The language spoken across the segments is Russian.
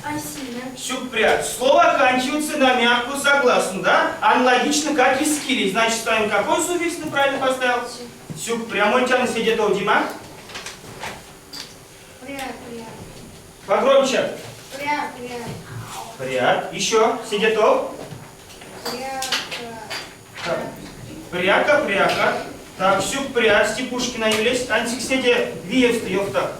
Осина. Сюкпря. Слово оканчивается на мягкую согласную, да? Аналогично, как и скили. Значит, ставим какой суффикс ты правильно поставил? Сюкпря. Монтян сидит у Дима. Погромче. Пряк. Еще. Сидетов. Пряка. Так, сюкпря. Степушкина Юлесь. Антик сиди. Виев стоев-то.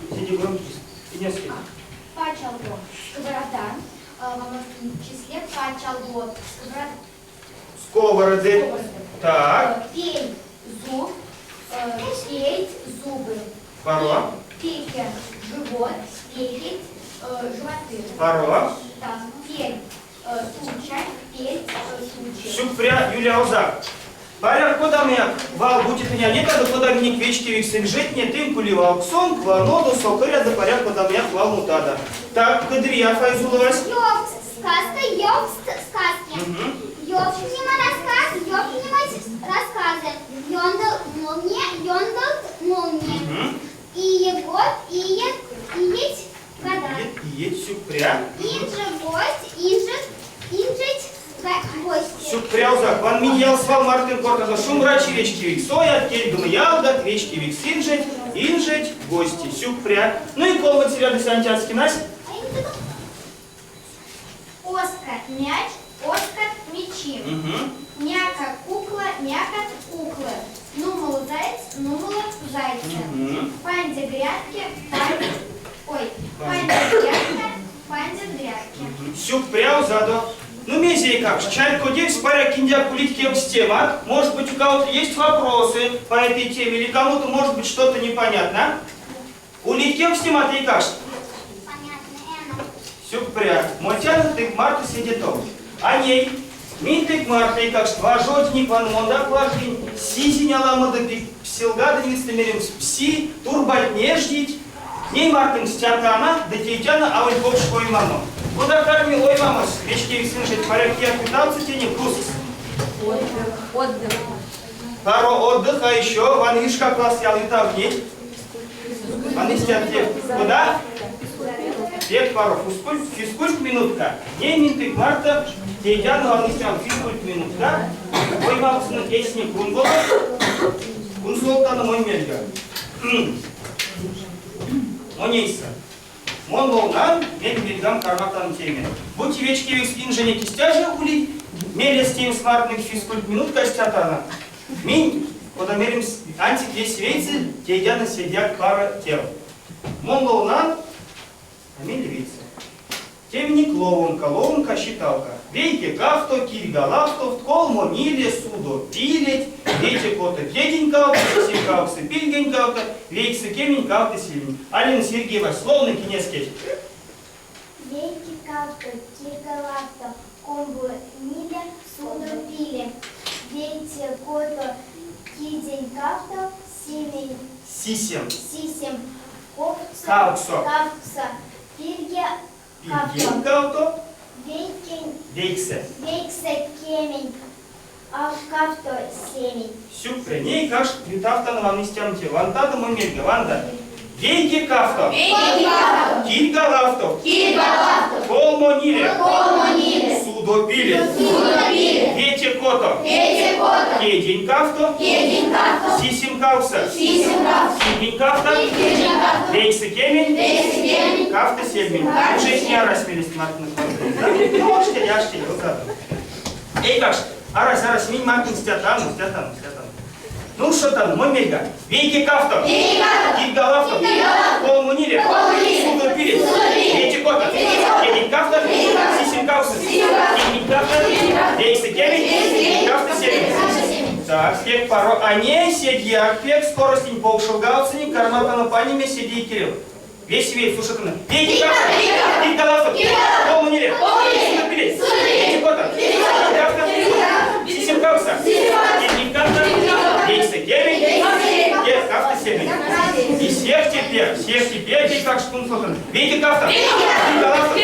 Сиди громкий. Иди скид. Пачалгот. Сковорода. Во множественном числе пачалгот. Сковороды. Так. Пей. Зуб. Петь. Зубы. Паро. Пекер. Живот. Пекеть. Животы. Паро. Так. Пель. Случай. Петь. Случай. Сюкпря Юлия Озак. Паряк подамяк, вал будет меня не надо подамник вечки виксель жить не тым кулевал ксон, кланоду сокыря да паряк подамяк вал мутада. Так, Кадрия Файзуловась. Йовст, сказка, йовст, сказки. Йовшнима рассказ, йовшнима рассказы. Йондал, молния. Иегод, иеть, вода. Иеть, сюкпря. Инже, гость, инжить, гость. Сюкпря Озак. Ван Миньял свал Мартин Корказа шум рачи вечки вик. Соят, кельдум ялдат, вечки вик инжить, гости. Сюкпря. Ну и кол материал Сантьянский Настя. Оскар. Мяч. Оскар. Мячи. Няка. Кукла. Някот. Куклы. Нумал заяц. Нумала зайца. Пандя грядки. Пандя грядка. Пандя грядки. Сюкпря Озадо. Ну, мезей как же, чайко девс, паря киндя кулить кем-стема. Может быть, у кого-то есть вопросы по этой теме, или кому-то может быть что-то непонятно. Улить кем-стема, ты как же? Понятно, Сюкпря. Мотяна тык марта сидетов. А ней, мин тык марта, и как же, важотник ван монда плаждень, сизиня ламада псилгада невистомерим пси, турбать не ждить. Ней мартын стятана, да тейтяна, а вы попшко и мама. Куда карми, ой, мама, вечки висин жить, порядки отпитался тени, вкус. Отдых. Пару отдыха еще, ван видишь, как класс я летал дней. Ван истят те. Куда? Бег пару, физкульт минутка. Ней минтык марта, тейтяна, ван истят физкульт минутка. Ой, мама, сына, песни кунгола. Кунсолтана мой мельга. Монейса. Мон волнан, мель мельгам карматан теме. Будьте вечки векс инжене кистяжа улить, мель стим смартных физкульт минут костятана. Минь, подомерим антик есть вейцы, тейдяна сидят пара тел. Мон волнан, а мель вейцы. Темник ловунка считалка. Вейте кафто, кильгалавто, колмо миле, судо пилить, вейте кота педенькалка, сикалксы пильгенькалка, вейксы кеменькалка сильней. Алина Сергеева, словно кинескеть. Вейки кавто, киргалавто, комбу миле, судо пиле. Вейте кото, кидень кавто, семень. Сисем. Кавксо. Кавкса. Пильге кавто. Пильгенькалто. Вейксе кемень. Кавто семень. Сюпре, ней каш притавта на вам истямте. Вантада мумельга, ванда. Вейки кафто. Кильгалавто. Колмо ниле. Судо пиле. Вете кото. Кедень кафто. Сисим кавса. Сидень кафто. Вейксы кемень. Кафто сельмень. Уже не арасмелись Мартин. Ну, штеляшки, эй, как ж, арас, минь Мартин стятану. Ну, что там, мой мельга? Вейки кафто. Кильгалавто. Колмо ниле. Судо пиле. Вете кото. Кедень кафто. Сисим кавса. Сидень кафто. Вейксы кемень. Кафто сельмень. Так, спек паро. А не седьяк, пек, скоростень полшугауцени, карматана паниме, седи Кирилл. Весь вейк, слушай, ты. Вейки кафто. Кильгалавто. Колмо ниле. Судо пиле. Вете кото. Кафто. Сисим кавса. Кедень кафто. Вейксы кемень. Кафто сельмень. И всех теперь, здесь как шпунсотен. Вейки кафто. Кильгалавто.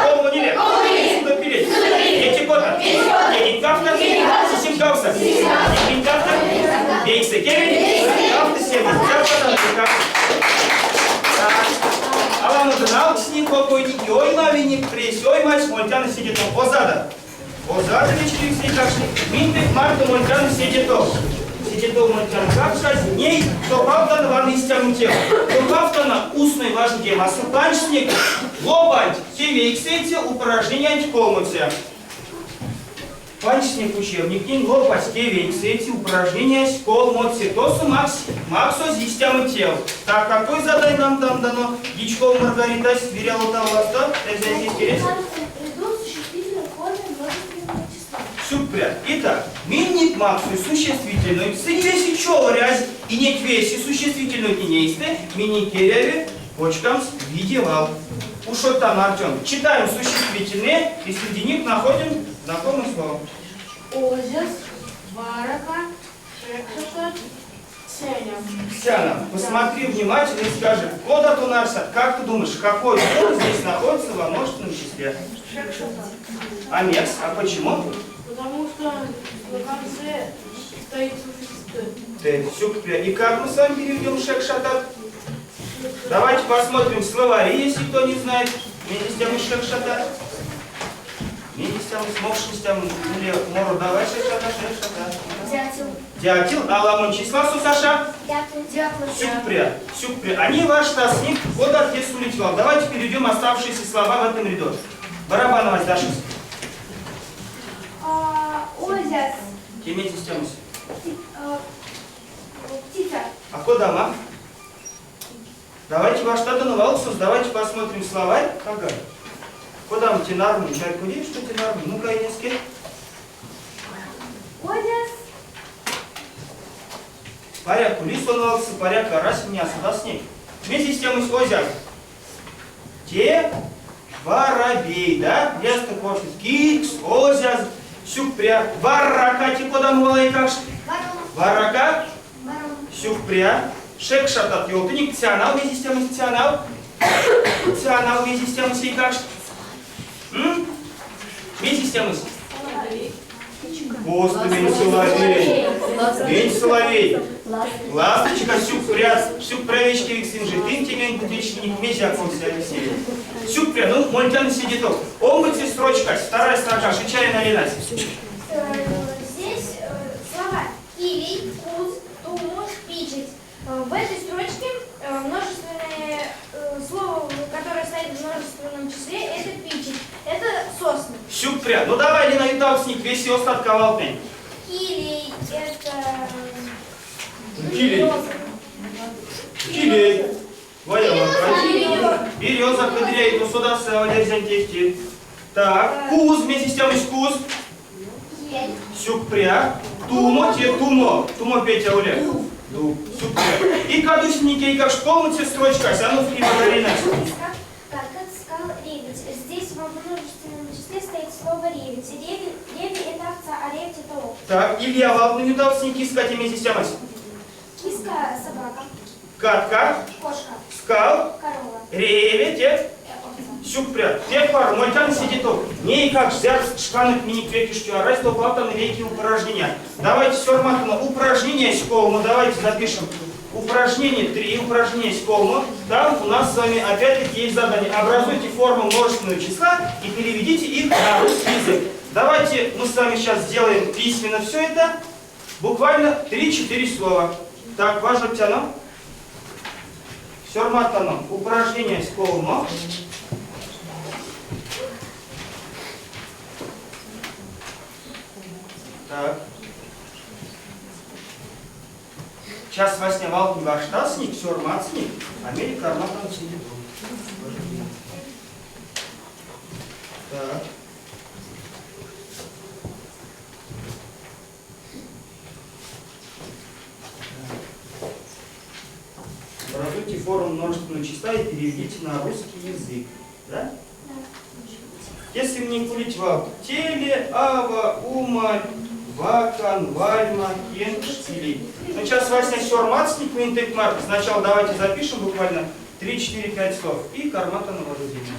Колмо ниле. Судо пиле. Вете кото. Кедень кафто. Сисим кавса. Кедень кафто. Вейксы кемень. Кафто сельмень. Так, знал сник покойник, ой, мавиник, пресь, ой, мать, мольтяна сидит он. Озада. Озада вечерик сник кашни. Минтек марта мольтяна сидит он. Сидит он мольтяна. Как сказать, ней, то правда на ванной стяну тело. То правда на устной важный тема. А супанчник, лобать, те кстати, упражнения антикомуция. Панчник учебник, не лопать, те кстати, упражнения антикомуция. То су максо зистямы тел. Так, какой задай нам там дано? Дичков Маргарита сверяла того ласта. Это здесь интересно. Супер. Итак, минник максу существительную, средвеси човарясь и не квеси существительную тенейсты, минник кереви, почкам видевал. Ушел там, Артем. Читаем существительные и среди них находим знакомое слово. Озес, Варака, Шекшата, Сеня. Сяна, посмотри внимательно и скажи, кода Тунарса, как ты думаешь, какой слово здесь находится во множественном числе? Шекшата. Амекс, а почему? Потому что на конце стоит существительное. Супер. И как мы с вами переведем шекшатат? Давайте посмотрим словари, если кто не знает. Медистям и шекшатат. Медистям и смокшистям или мору давай шекшатат. Дятел. Дятел, а ламон числа сусаша? Дятел. Супер. Супер. Они ваш тасник, вот отец улетел. Давайте перейдем оставшиеся слова в этом ряду. Барабанова Даша. Озес. Медистям. Птица. А куда дома? Давайте ваш татанувалсус, давайте посмотрим словарь. Ага. Куда мы тенармы? Чайку видишь, что тенармы? Ну-ка, Инески. Озес. Порядку лисонвался, порядка раз меня сюда с ней. Вместе с тем из озер. Те воробей, да? Ясно, кофе. Кикс, озер. Сюпря. Варака, ти куда мы валай как? Варака. Сюпря. Шек шатат елтыник, цианал, вместе с тем из цианал. Цианал, вместе с тем из как? Вместе с тем из. Господи, соловей. День соловей. Ласточка, сюпрявички виксинжи. Тын темен кутечник, мезяков Алексей. Сюпря, ну, мольтян сидит. Омбыцы строчка, вторая строка, шичаря налинась. Здесь слова килий, куз, тумуш, пичить. В этой строчке множественное слово, которое стоит в множественном числе, это пичить. Это сосны. Сюпря, ну давай, Лена, юдавсник, весь и остатковал ты. Килий это... Килий. Килий. Береза, кудряй, то сюда с Так, куз, вместе с тем из куз. Ель. Сюпря. Тумо, те тумо. Тумо, Петя, Оля. Сюпря. И кадусники, как школница строчка, а ну в Маргарита. Как сказал ревить. Здесь во множественном числе стоит слово ревить. Реви это овца, а ревить это лоб. Так, Илья, ладно, юдавсники, искать вместе с тем. Киска собака. Катка. Кошка. Скал. Корова. Ревете. Овца. Сюпря. Те пар, мольтян сидит. Не как взять шканок мини-квекишки, а раз то платаны веки упражнения. Давайте сформатно упражнение с колма, давайте запишем. Упражнение 3, упражнение с колма. Там у нас с вами опять-таки есть задание. Образуйте форму множественного числа и переведите их на русский язык. Давайте мы с вами сейчас сделаем письменно все это. Буквально 3-4 слова. Так, важно тяну. Сформатно упражнение с колма. Так. Сейчас вас снимал не ваш тасник, сормацник, Америка арматан сидит. Так. Образуйте форму множественного числа и переведите на русский язык. Да? Если мне кулить вам теле, ава, ума, вакан, вальма, кен, штили. Ну, сейчас Вася сёрмацник, винтек марк. Сначала давайте запишем буквально 3-4-5 слов. И кармата на вооружение.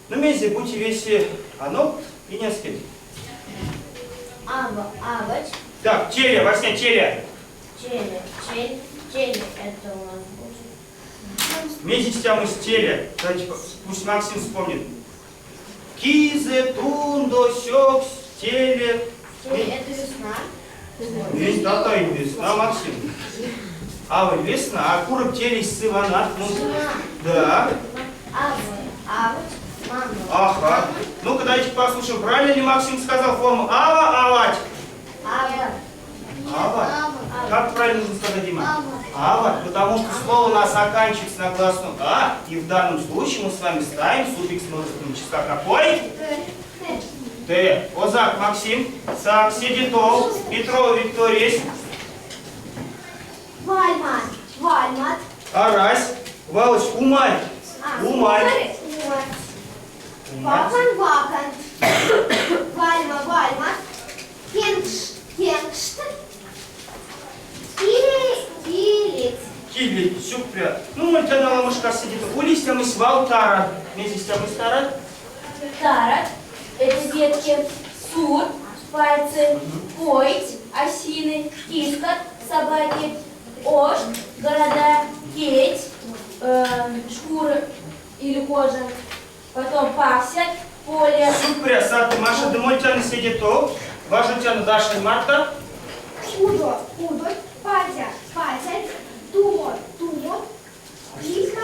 Ну, мези, будьте веси оно и не скид. Авач. Так, теле, Вася, теле. Теле это у нас будет. Вместе тему стеля. Давайте, пусть Максим вспомнит. Кизе, тундо, сёк, стеле. Это весна. Весь дата и весна, Максим. А вы весна, а курок телись сыванат. Ну, да. Ага. Ну-ка, давайте послушаем, правильно ли Максим сказал форму ава, авать? Ава. Как правильно нужно сказать, Дима? Ава, потому что слово у нас оканчивается на гласную А, и в данном случае мы с вами ставим суффикс множественного числа какой? Т. Озак Максим, Сак, Седитов, Петрова Виктория, Вальмат. Арась, Валыч, Умаль. Умаль. Вакан. Вальма. Кенгшт. Килит. Кили, сюпря. Ну, мы для наламышка сидит. Улистя мы свал тара. Вместе мы стара. Тара – это ветки сур, пальцы, кость, осины, киска, собаки, ошт, города, кеть, шкура или кожа, потом пакся, поле. Сюпря, сад, Маша, Демольтяна сидит. Важутяна Даша и Марта. Удо. Патя. Тумо. Лиха.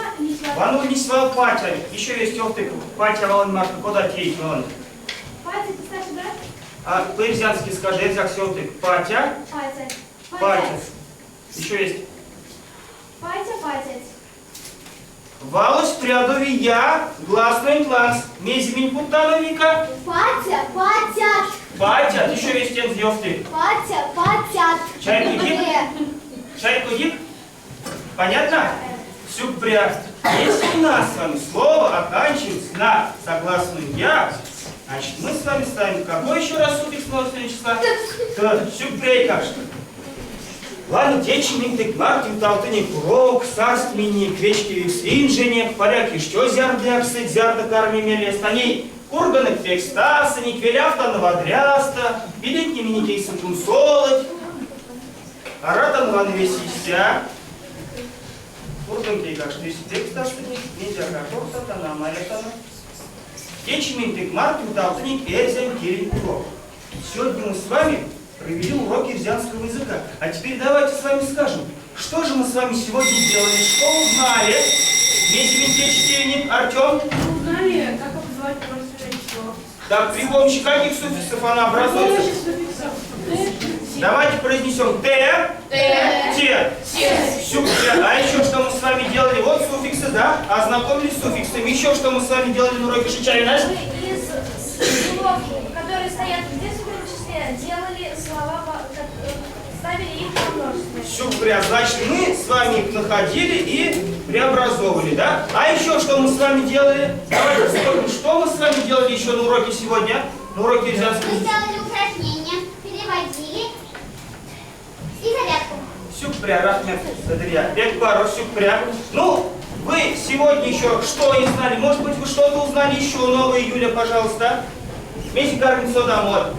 Вану не свал Патя. Еще есть охты. Патя, Валан, Марта, куда теять, Валан? Патя, ты старший брат? А по-ирзянски скажи, Эрзак сёлты. Патя. Патя. Еще есть. Патя. Валось прядови я, гласный класс. Мезимень путановика. Патя. Патя. Еще есть тен зёлты. Патят. Чайку дик? Понятно? Сюпря. Если у нас с вами слово оканчивается на согласную я, значит мы с вами ставим какой еще раз суффикс множественного числа? Сюпрей как что? Ладно, теченик, тык, мартин, талтыник, урок, сарстменник, вечки, свинженек, поляки, что зярды, аксыть, зярда, карми, мели, станей, курганок, фекстаса, никвеляфта, новодряста, билетни, миникей, сакунсолоть, аратан, ван, весися, курганки, как что, если текстаса, нельзя, как ортатана, маретана, теченик, тык, мартин, талтыник, эрзен, кирин, урок. Сегодня мы с вами провели уроки ирзянского языка. А теперь давайте с вами скажем, что же мы с вами сегодня делали, что узнали? Чтевник, Артем? Узнали, как обзывать множественное число. Так, при помощи каких суффиксов она образуется? Давайте произнесем Т, Те, Сюпря. А еще что мы с вами делали? Вот суффиксы, да? Ознакомились с суффиксами. Еще что мы с вами делали на уроке Шичарина? Из слов, которые стоят в детском числе, делали слова, ставили их во множественное. Сюпря. Значит, мы с вами их находили и преобразовывали, да? А еще что мы с вами делали? Давайте вспомним, что мы с вами делали еще на уроке сегодня? На уроке ирзянского Мы языка. делали упражнения, переводили и зарядку. Сюпря, Рахмет, Садрия, Бекбару, Сюпря. Ну, вы сегодня еще что не знали? Может быть, вы что-то узнали еще новое, Юля, пожалуйста? Вместе Кармен Содамор.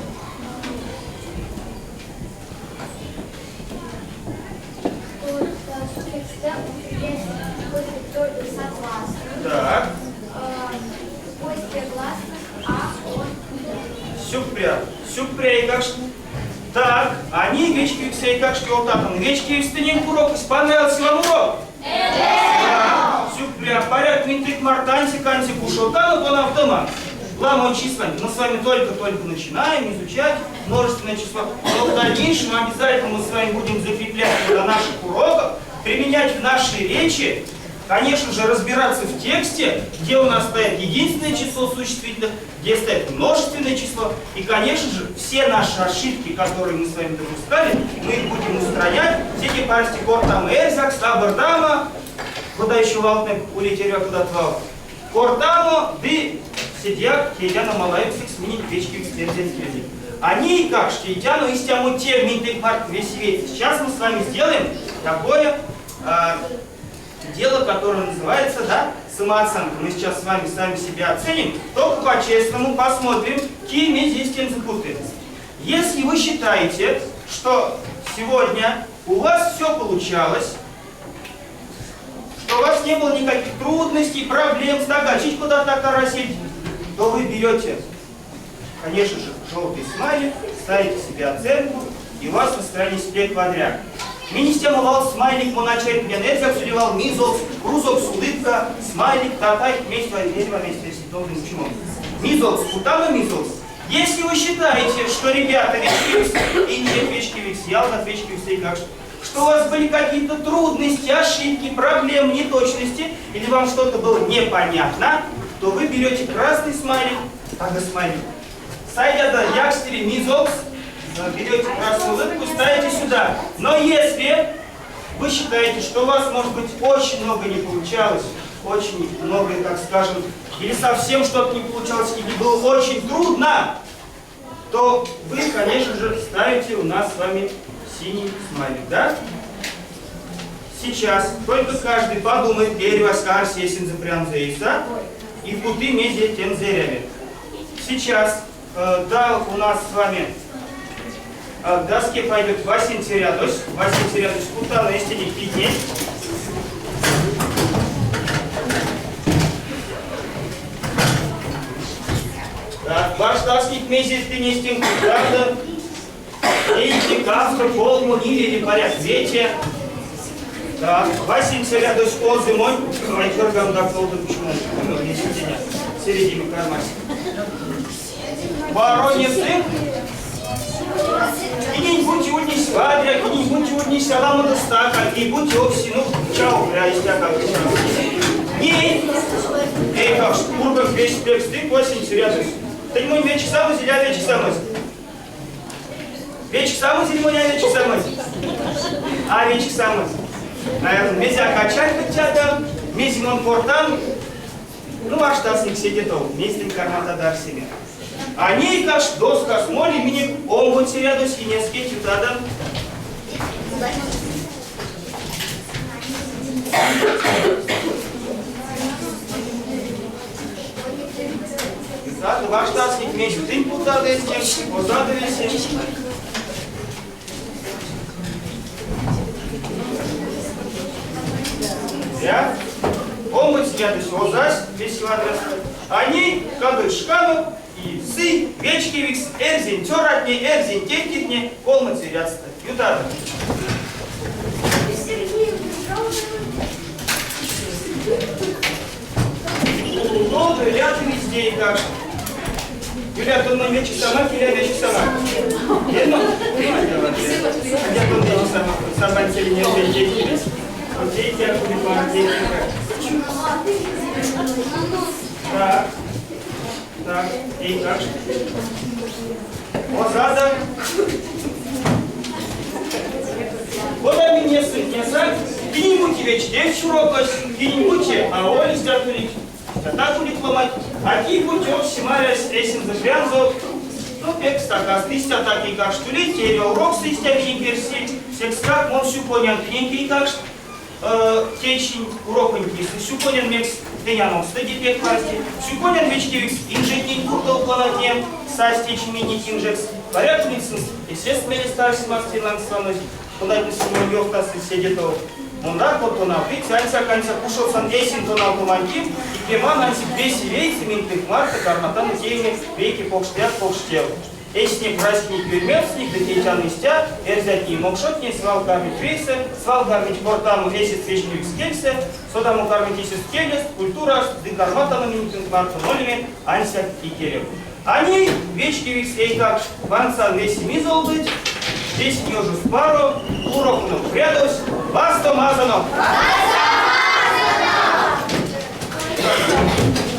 Так. Сюпря. Сюпря и как что? Так, они вечки все как что там. Вечки встынем урок. Понравился вам урок? Да. Сюпря. Порядок минтик мартанси канси кушалтану по автомат. Ламой числами. Мы с вами только начинаем изучать множественное число. Но в дальнейшем обязательно мы с вами будем закреплять на наших уроках, применять в нашей речи. Конечно же, разбираться в тексте, где у нас стоит единственное число существительных, где стоит множественное число. И, конечно же, все наши ошибки, которые мы с вами допускали, мы их будем устранять. Все эти парсти кортам эрзак, стабардама, куда еще валтны улетеря куда-то. Кортамо, ды, сидяк, кейдяна малаевсикс, мини печки эксперзенский. Они, как что кейдяну, истяму те, минтык марк весь весь. Сейчас мы с вами сделаем такое дело, которое называется, да, самооценка. Мы сейчас с вами сами себя оценим, только по-честному посмотрим, какие здесь тем запуты. Если вы считаете, что сегодня у вас все получалось, что у вас не было никаких трудностей, проблем, стаканчик куда-то карасить, то вы берете, конечно же, желтый смайлик, ставите себе оценку, и у вас настроение себе квадрат. Министема вал смайлик, моначает генезия, обсудевал мизол, крузок, улыбка, смайлик, татай, вместе, вместе, почему? Мизол, спутано мизол. Если вы считаете, что ребята вечкивикс, и нет вечкивикс, ялна вечкивикс, и как что у вас были какие-то трудности, ошибки, проблемы, неточности, или вам что-то было непонятно, то вы берете красный смайлик, ага, смайлик. Сайдя до якстери мизолс, берете красную улыбку, ставите сюда. Но если вы считаете, что у вас, может быть, очень много не получалось, очень много, так скажем, или совсем что-то не получалось, или было очень трудно, то вы, конечно же, ставите у нас с вами синий смайлик, да? Сейчас только каждый подумает, перевоскар сесен запрямзейса и путы медиа тем зерями. Сейчас, да, у нас с вами к доске пойдет Васин Терядос, пута на стене кидни. Так, ваш досник месяц ты не стенку, правда? Эйти, кавка, полму, или поряд ветя. Так, Васин Терядос, зимой, айкергам да колда, почему? В середине кармана. Воронье сын. Где-нибудь уднись вадря, где-нибудь уднись аламу достака, где-нибудь овси, ну, чау, пряистя как не. Эй, как шпургов весь спек стык, Васин Терядос. Ты мой вечек самый, зеля вечек самый. Вечек самый, зеля вечек самый. А вечек самый. Наверное, мезя качать хотя мезимон портан. Ну, ваш тасник сидит, вместе кармата дар себе. Они как доска с моли, мини омбут рядом с инески тютадом. Так, ваш тасник вместе ты путады с тем, позадовесе. Я? Омбут рядом с озась, весь адрес. Они, как бы шкану, и сы, вечкивикс, эрзин, тёратне, эрзин, текитне, колмацы рядство. Ютада. Добрый ряд везде и как. Юля, ты на вечек сама, Юля, вечек сама. Едно? Хотя бы вечек сама, сама целине текитне. Окей, я буду вам текитне. Так. Так, и как? Озада. Вот они не сын, не сын. Где-нибудь вечер, девять широкость, где-нибудь, а Оля статурить. Так будет ломать. А где-нибудь всемарясь, эсен запрямзал. Ну, пек стакас, листья такие, как что ли, терел рок с листьями перси. Секстак, мон всю понял, тенький, как что. Течень уропоньки, сюконен мекс денямом стади пек власти, сюконен вечкивикс инжетник куртал планатнем, састич мини тинжекс, порядочницын, естественно, старший мастерлан слонось, подать на йофтас и седетов. Мундар потонал, прицельца конца кушался эсин тонал туманким, и креман анси беси вейцы минтых марта, карматан теми вейки покштят покштел. Эсник, расник, вермерсник, детейтян истя, эрзятни, мокшотни, свал кармить вейсе, свал кармить портаму, эсит свечник скельсе, содаму кармить эсит келес, культура, декарматану минтых марта нолими, анся и келев. Они, вечки вексей, как вансан весь мизол быть, здесь не уже в пару, урок нам прядос, вас то мазано.